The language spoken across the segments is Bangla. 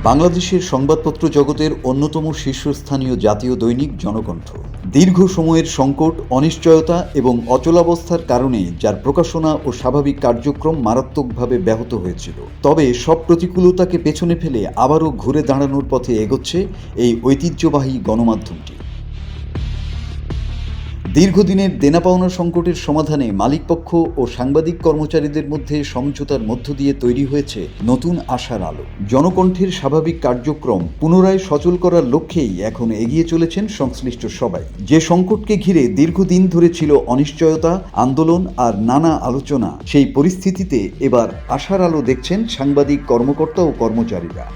বাংলাদেশের সংবাদপত্র জগতের অন্যতম শীর্ষস্থানীয় জাতীয় দৈনিক জনকণ্ঠ দীর্ঘ সময়ের সংকট, অনিশ্চয়তা এবং অচলাবস্থার কারণে যার প্রকাশনা ও স্বাভাবিক কার্যক্রম মারাত্মকভাবে ব্যাহত হয়েছিল। তবে সব প্রতিকূলতাকে পেছনে ফেলে আবারও ঘুরে দাঁড়ানোর পথে এগোচ্ছে এই ঐতিহ্যবাহী গণমাধ্যমটি। দীর্ঘদিনের দেনা পাওনা সংকটের সমাধানে মালিকপক্ষ ও সাংবাদিক কর্মচারীদের মধ্যে সমঝোতার মধ্য দিয়ে তৈরি হয়েছে নতুন আশার আলো। জনকণ্ঠের স্বাভাবিক কার্যক্রম পুনরায় সচল করার লক্ষ্যেই এখন এগিয়ে চলেছেন সংশ্লিষ্ট সবাই। যে সংকটকে ঘিরে দীর্ঘদিন ধরে ছিল অনিশ্চয়তা, আন্দোলন আর নানা আলোচনা, সেই পরিস্থিতিতে এবার আশার আলো দেখছেন সাংবাদিক কর্মকর্তা ও কর্মচারীরা।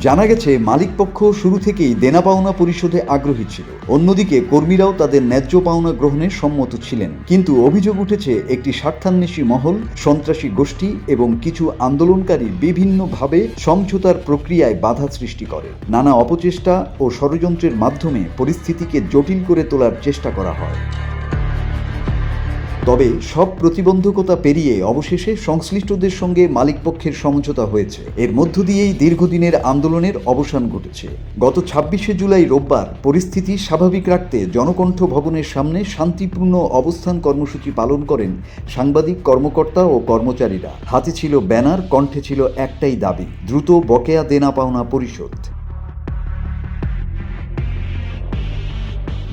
জানা গেছে, মালিকপক্ষ শুরু থেকেই দেনা পাওনা পরিশোধে আগ্রহী ছিল, অন্যদিকে কর্মীরাও তাদের ন্যায্য পাওনা গ্রহণে সম্মত ছিলেন। কিন্তু অভিযোগ উঠেছে একটি স্বার্থান্বেষী মহল, সন্ত্রাসী গোষ্ঠী এবং কিছু আন্দোলনকারী বিভিন্নভাবে সমঝোতার প্রক্রিয়ায় বাধা সৃষ্টি করে। নানা অপচেষ্টা ও ষড়যন্ত্রের মাধ্যমে পরিস্থিতিকে জটিল করে তোলার চেষ্টা করা হয়। তবে সব প্রতিবন্ধকতা পেরিয়ে অবশেষে সংশ্লিষ্টদের সঙ্গে মালিকপক্ষের সমঝোতা হয়েছে। এর মধ্য দিয়েই দীর্ঘদিনের আন্দোলনের অবসান ঘটেছে। গত ২৬শে জুলাই রোববার পরিস্থিতি স্বাভাবিক রাখতে জনকণ্ঠ ভবনের সামনে শান্তিপূর্ণ অবস্থান কর্মসূচি পালন করেন সাংবাদিক কর্মকর্তা ও কর্মচারীরা। হাতে ছিল ব্যানার, কণ্ঠে ছিল একটাই দাবি: দ্রুত বকেয়া দেনা পাওনা পরিশোধ।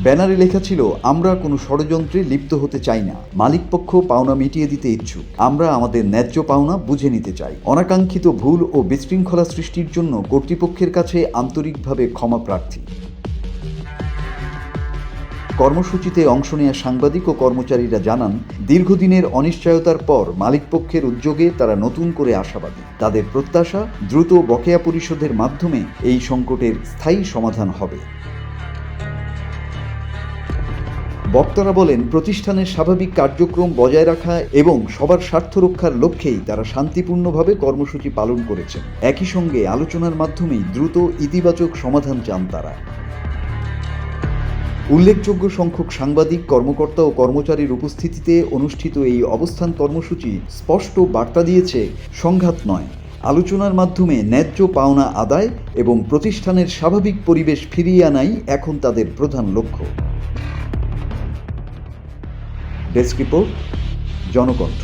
ব্যানারে লেখা ছিল, আমরা কোনো ষড়যন্ত্রে লিপ্ত হতে চাই না, মালিকপক্ষ পাওনা মিটিয়ে দিতে ইচ্ছুক, আমরা আমাদের ন্যায্য পাওনা বুঝে নিতে চাই, অনাকাঙ্ক্ষিত ভুল ও বিশৃঙ্খলা সৃষ্টির জন্য কর্তৃপক্ষের কাছে আন্তরিকভাবে ক্ষমা প্রার্থী। কর্মসূচিতে অংশ নেওয়া সাংবাদিক ও কর্মচারীরা জানান, দীর্ঘদিনের অনিশ্চয়তার পর মালিকপক্ষের উদ্যোগে তারা নতুন করে আশাবাদী। তাদের প্রত্যাশা, দ্রুত বকেয়া পরিশোধের মাধ্যমে এই সংকটের স্থায়ী সমাধান হবে। বক্তারা বলেন, প্রতিষ্ঠানের স্বাভাবিক কার্যক্রম বজায় রাখা এবং সবার স্বার্থ রক্ষার লক্ষ্যেই তারা শান্তিপূর্ণভাবে কর্মসূচি পালন করেছেন। একই সঙ্গে আলোচনার মাধ্যমেই দ্রুত ইতিবাচক সমাধান চান তারা। উল্লেখযোগ্য সংখ্যক সাংবাদিক, কর্মকর্তা ও কর্মচারীর উপস্থিতিতে অনুষ্ঠিত এই অবস্থান কর্মসূচি স্পষ্ট বার্তা দিয়েছে, সংঘাত নয়, আলোচনার মাধ্যমে ন্যায্য পাওনা আদায় এবং প্রতিষ্ঠানের স্বাভাবিক পরিবেশ ফিরিয়ে আনাই এখন তাদের প্রধান লক্ষ্য। Desk report, Janakantha.